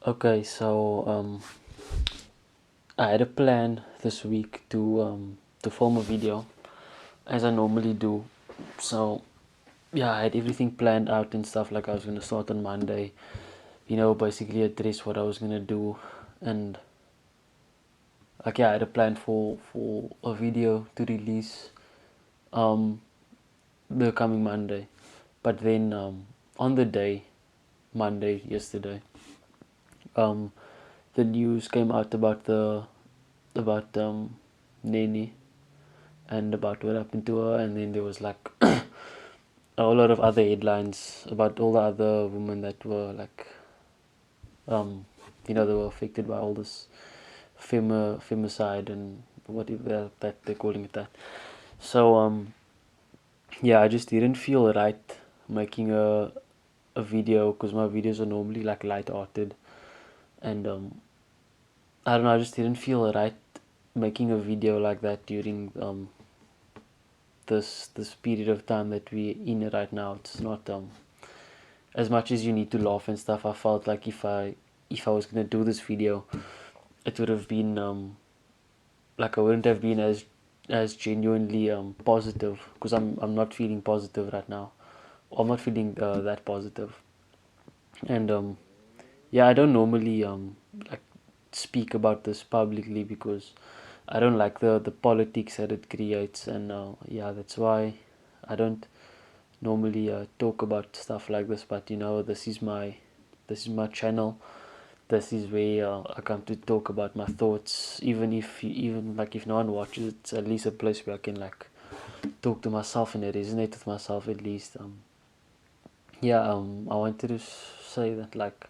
Okay, so I had a plan this week to film a video as I normally do. So yeah, I had everything planned out and stuff. Like I was gonna start on Monday, basically address what I was gonna do, and like yeah, I had a plan for a video to release um the coming Monday. But then on the day, Monday yesterday, um the news came out about Nene and about what happened to her, and then there was like a whole lot of other headlines about all the other women that were like they were affected by all this femicide and whatever that they're calling it that. So yeah, I just didn't feel right making a video because my videos are normally like light-hearted, and I don't know, I just didn't feel right making a video like that during this period of time that we're in right now. It's not as much as you need to laugh and stuff. I felt like if I was gonna do this video, it would have been like I wouldn't have been as genuinely positive, because I'm not feeling positive right now. I'm not feeling that positive, and yeah, I don't normally like speak about this publicly because I don't like the politics that it creates, and yeah, that's why I don't normally talk about stuff like this. But this is my channel. This is where I come to talk about my thoughts. Even like if no one watches, it's at least a place where I can like talk to myself and resonate with myself at least. Yeah. I wanted to say that like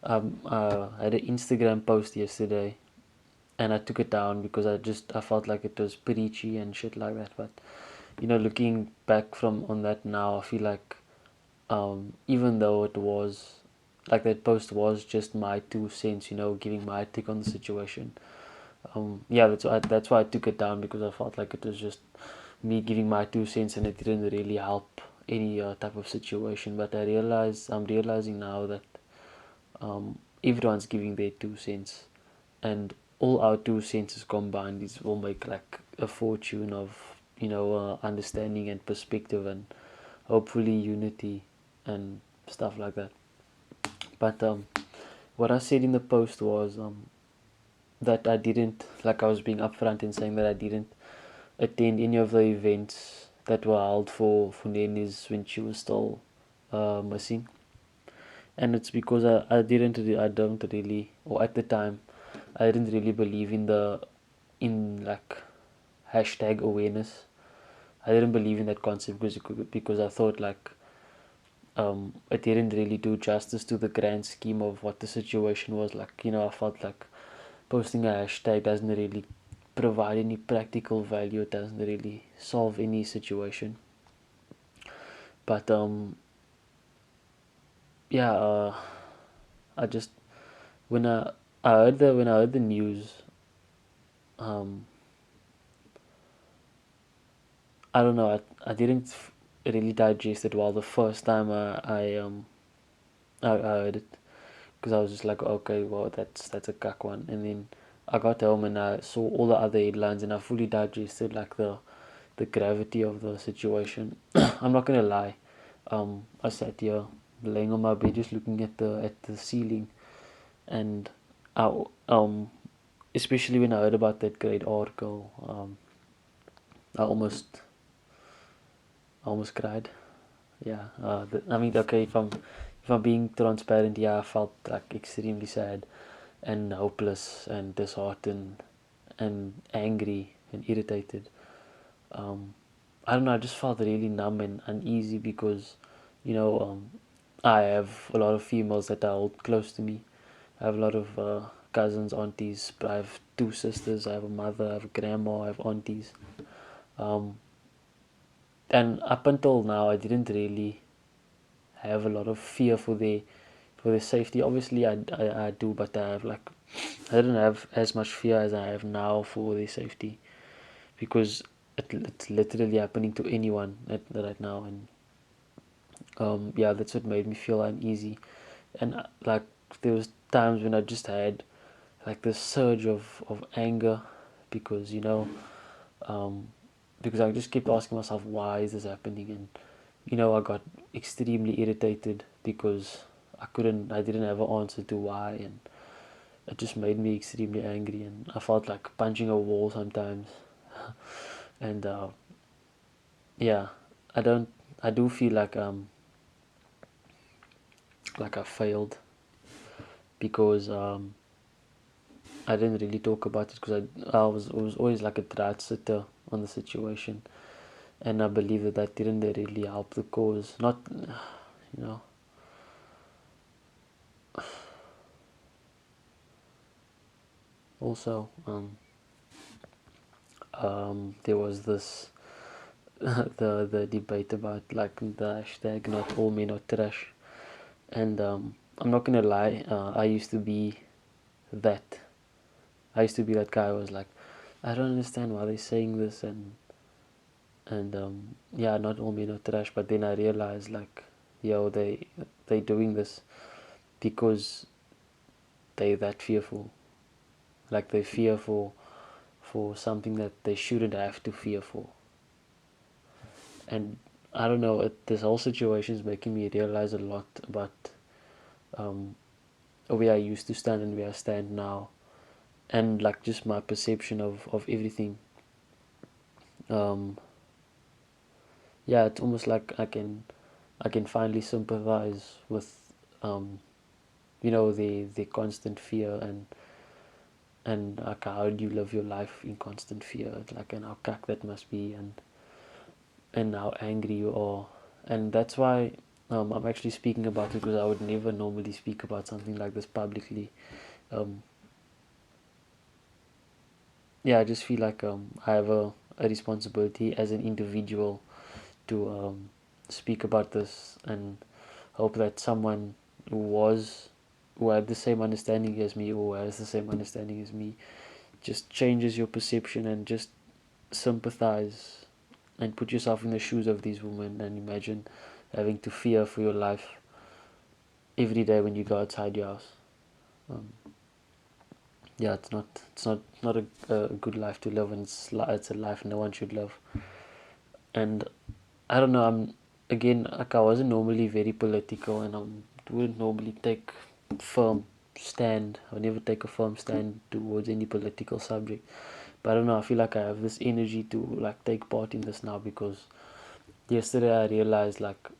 I had an Instagram post yesterday, and I took it down because I felt like it was preachy and shit like that. But looking back from on that now, I feel like even though it was like that post was just my 2 cents, giving my take on the situation. Yeah, that's why I took it down, because I felt like it was just me giving my 2 cents, and it didn't really help any type of situation. But I'm realizing now that everyone's giving their 2 cents, and all our 2 cents combined is will make like a fortune of understanding and perspective, and hopefully unity and stuff like that. But what I said in the post was that I didn't, like I was being upfront in saying that I didn't attend any of the events that were held for Nene's when she was still missing, and it's because I don't really, or at the time I didn't really believe in like hashtag awareness. I didn't believe in that concept because I thought like it didn't really do justice to the grand scheme of what the situation was like. I felt like posting a hashtag doesn't really provide any practical value. It doesn't really solve any situation. But yeah, I just when I heard the news, um, I don't know. I didn't really digest it well the first time I heard it, because I was just like, okay, well, that's a cuck one. And then I got home and I saw all the other headlines, and I fully digested like the gravity of the situation. I'm not gonna lie. I sat here laying on my bed just looking at the ceiling, and I especially when I heard about that great article, I almost cried. Yeah. I mean, okay, if I'm being transparent, yeah, I felt like extremely sad and hopeless and disheartened and angry and irritated. Um, I don't know. I just felt really numb and uneasy because, you know, I have a lot of females that are all close to me. I have a lot of cousins, aunties. I have 2 sisters. I have a mother. I have a grandma. I have aunties. Um, and up until now, I didn't really have a lot of fear for their safety. Obviously, I do, but I didn't have as much fear as I have now for their safety, because it's literally happening to anyone right now. And yeah, that's what made me feel uneasy. And like there was times when I just had like this surge of anger because um, because I just kept asking myself, why is this happening? And I got extremely irritated because I didn't have an answer to why, and it just made me extremely angry, and I felt like punching a wall sometimes. And yeah, I don't, I do feel like I failed because I didn't really talk about it because I was always like a drat sitter on the situation, and I believe that didn't really help the cause. Not, you know, also there was this the debate about like the hashtag not all men are trash, and I'm not gonna lie, I used to be that. I used to be that guy who was like, I don't understand why they're saying this, and yeah, not all men are trash. But then I realized like, yo, they doing this because they that fearful, like they fear for something that they shouldn't have to fear for. And I don't know, this whole situation is making me realize a lot about um, where I used to stand and where I stand now, and like just my perception of everything. Um, yeah, it's almost like I can finally sympathize with um, the constant fear, and like how do you live your life in constant fear, like, and how cack that must be, and how angry you are. And that's why I'm actually speaking about it, because I would never normally speak about something like this publicly. um, yeah, I just feel like I have a responsibility as an individual to speak about this, and hope that someone who had the same understanding as me, or has the same understanding as me, just changes your perception and just sympathize and put yourself in the shoes of these women, and imagine having to fear for your life every day when you go outside your house. um, yeah, it's not a good life to live, and it's a life no one should live. And I don't know, I'm again, like, I wasn't normally very political, and I wouldn't normally take firm stand. I would never take a firm stand towards any political subject. But I don't know, I feel like I have this energy to like take part in this now, because yesterday I realized like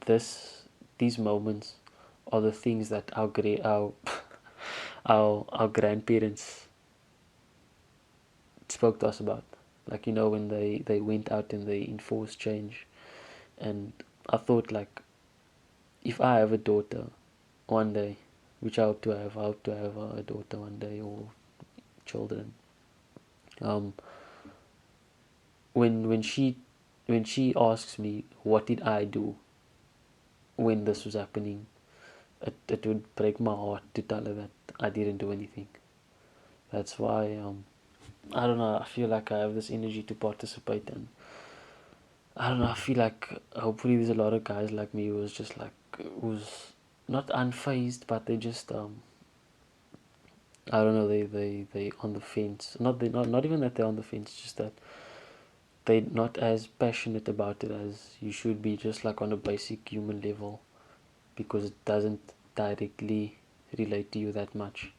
this these moments are the things that our our grandparents spoke to us about. Like, when they went out and they enforced change. And I thought like, if I have a daughter one day, which I hope to have a daughter one day, or children. Um, when she asks me what did I do when this was happening, it would break my heart to tell her that I didn't do anything. That's why I don't know. I feel like I have this energy to participate, and I don't know. I feel like hopefully there's a lot of guys like me who's just like, who's not unfazed, but they just I don't know. They on the fence. Not even that they're on the fence. Just that they're not as passionate about it as you should be. Just like on a basic human level, because it doesn't directly relate to you that much.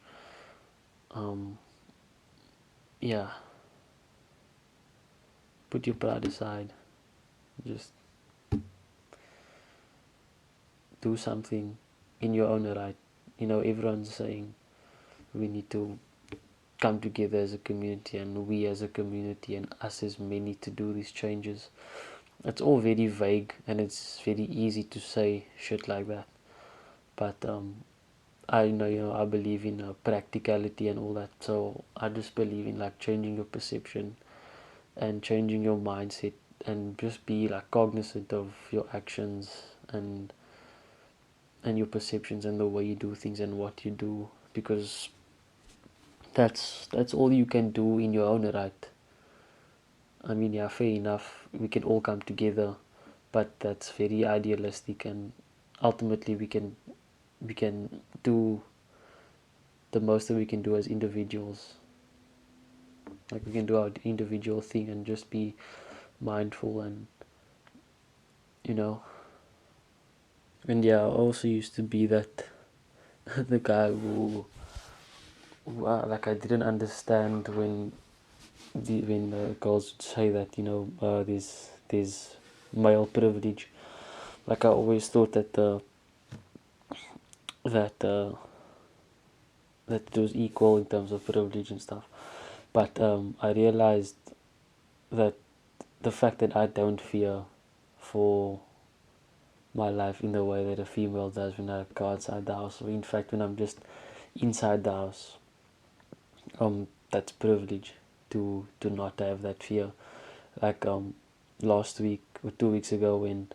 Um, yeah. Put your pride aside. Just do something in your own right. Everyone's saying we need to come together as a community, and we as a community, and us as many, to do these changes. It's all very vague, and it's very easy to say shit like that. But I know, I believe in practicality and all that. So I just believe in like changing your perception and changing your mindset, and just be like cognizant of your actions, and your perceptions, and the way you do things, and what you do, because that's all you can do in your own right. I mean, yeah, fair enough, we can all come together, but that's very idealistic, and ultimately we can do the most that we can do as individuals. Like, we can do our individual thing and just be mindful, and you know. And yeah, I also used to be that the guy who like, I didn't understand when the girls would say that, there's male privilege. Like, I always thought that that that it was equal in terms of privilege and stuff. But I realized that the fact that I don't fear for my life in the way that a female does when I go outside the house, or in fact when I'm just inside the house, that's privilege to not have that fear. Like, last week or 2 weeks ago, when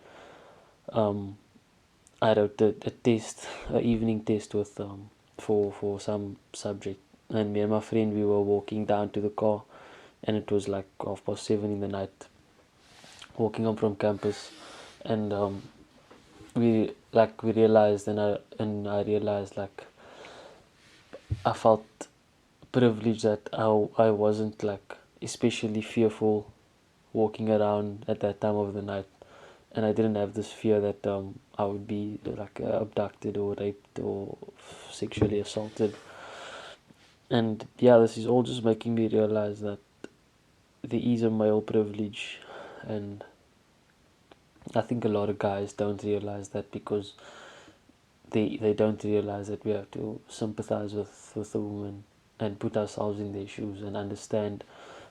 I wrote a test, an evening test with for some subject, and me and my friend, we were walking down to the car, and it was like 7:30 in the night, walking home from campus, and we realized, and I realized, like, I felt privileged that I wasn't, like, especially fearful walking around at that time of the night, and I didn't have this fear that I would be, like, abducted or raped or sexually assaulted. And yeah, this is all just making me realize that there is a male privilege, and I think a lot of guys don't realize that, because they don't realize that we have to sympathize with the woman and put ourselves in their shoes and understand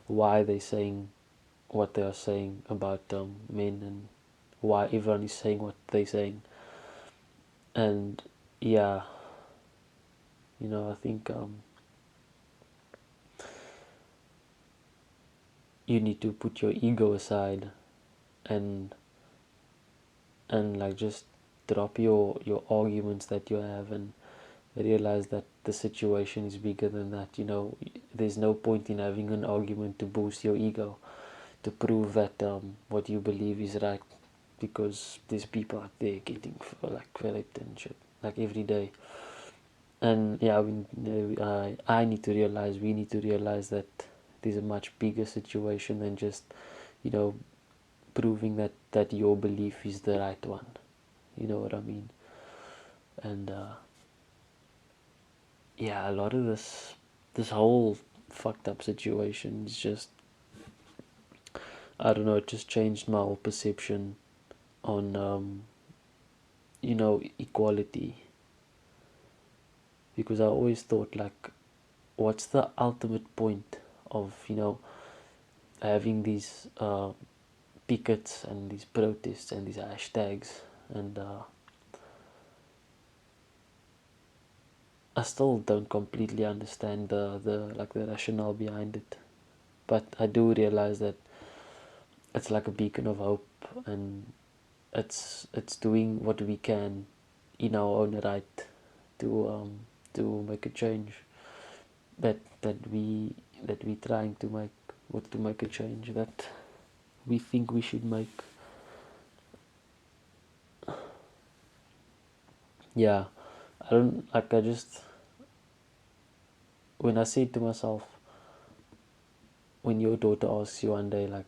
why they're saying what they are saying about men, and why everyone is saying what they're saying. And yeah, I think you need to put your ego aside, and like, just drop your arguments that you have, and realize that the situation is bigger than that. There's no point in having an argument to boost your ego, to prove that what you believe is right, because there's people out there getting, like, raped and shit, like, every day. And yeah, I need to realize, we need to realize that there's a much bigger situation than just, proving that your belief is the right one. You know what I mean? And yeah, a lot of this whole fucked up situation is just, I don't know, it just changed my whole perception on equality. Because I always thought, like, what's the ultimate point of having these pickets and these protests and these hashtags, and I still don't completely understand the rationale behind it, but I do realize that it's like a beacon of hope, and it's doing what we can in our own right to make a change, that we trying to make, or to make a change that we think we should make. Yeah, I don't, like, I just, when I say to myself, when your daughter asks you one day, like,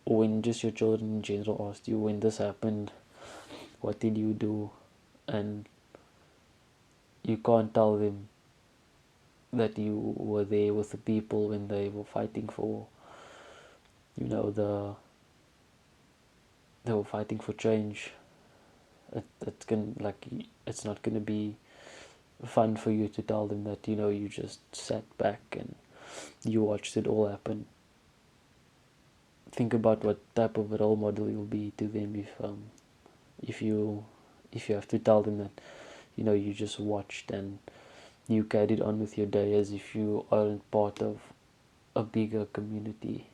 or when just your children in general ask you, when this happened, what did you do? And you can't tell them that you were there with the people when they were fighting for, they were fighting for change. It's not gonna be fun for you to tell them that, you just sat back and you watched it all happen. Think about what type of a role model you'll be to them if you have to tell them that, you just watched and you carried on with your day as if you aren't part of a bigger community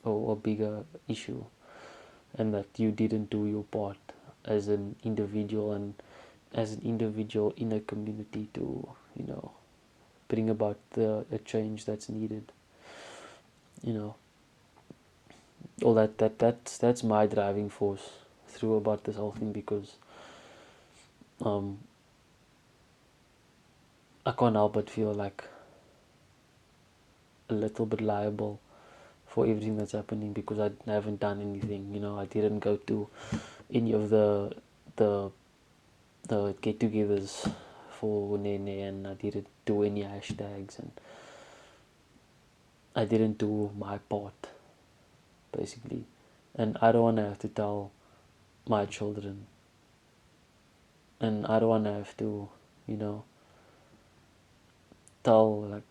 or a bigger issue, and that you didn't do your part as an individual, and as an individual in a community to, bring about a change that's needed. you know all that's my driving force through about this whole thing, because I can't help but feel like a little bit liable for everything that's happening, because I haven't done anything. I didn't go to any of the get-togethers for Nene, and I didn't do any hashtags, and I didn't do my part, basically. And I don't want to have to tell my children, and I don't want to have to, tell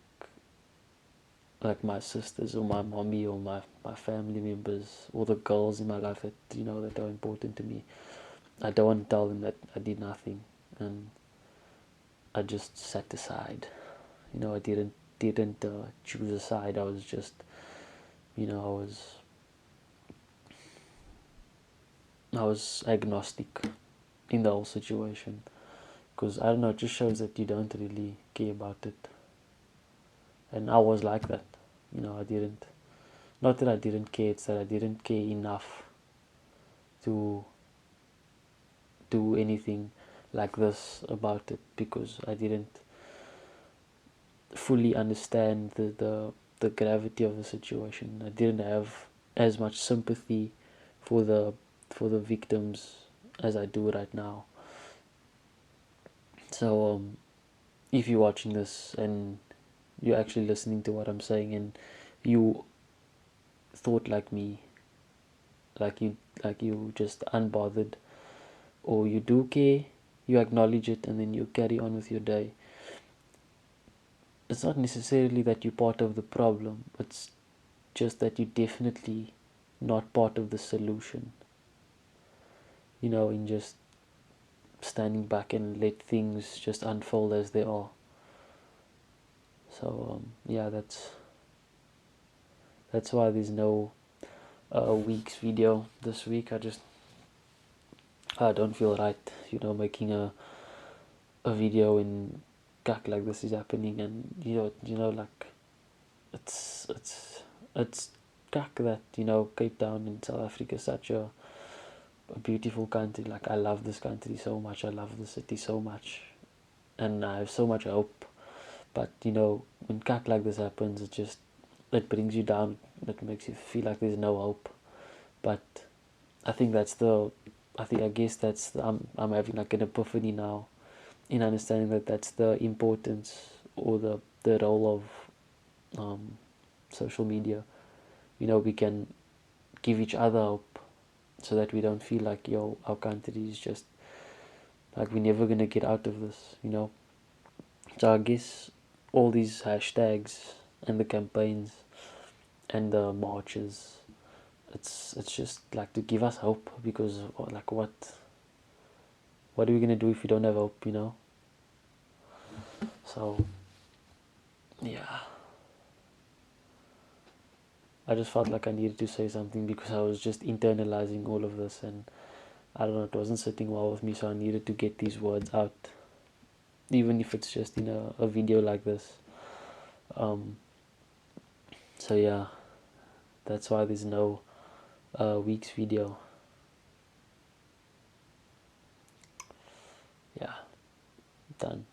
like my sisters or my mommy or my family members or the girls in my life that that are important to me. I don't want to tell them that I did nothing, and I just sat aside. I didn't choose a side. I was just, I was agnostic in the whole situation, because I don't know, it just shows that you don't really care about it. And I was like that. I didn't, not that I didn't care, it's that I didn't care enough to do anything like this about it, because I didn't fully understand the gravity of the situation. I didn't have as much sympathy for the victims as I do right now. So if you're watching this and you're actually listening to what I'm saying, and you thought like me, like you just unbothered, or you do care, you acknowledge it, and then you carry on with your day. It's not necessarily that you're part of the problem, it's just that you're definitely not part of the solution. In just standing back and let things just unfold as they are. So yeah, that's why there's no week's video this week. I don't feel right, making a video in kak like this is happening, and like it's kak that Cape Town in South Africa is such a beautiful country. Like, I love this country so much, I love the city so much, and I have so much hope. But when kak like this happens, it brings you down. It makes you feel like there's no hope. But I think I guess I'm having like an epiphany now, in understanding that that's the importance, or the role of social media. We can give each other hope, so that we don't feel like our country is just like we're never gonna get out of this. So I guess all these hashtags and the campaigns and the marches, it's just like to give us hope, because like what are we gonna do if we don't have hope? So yeah, I just felt like I needed to say something, because I was just internalizing all of this, and I don't know, it wasn't sitting well with me, so I needed to get these words out, even if it's just in a video like this. So yeah, that's why there's no week's video. Yeah, done.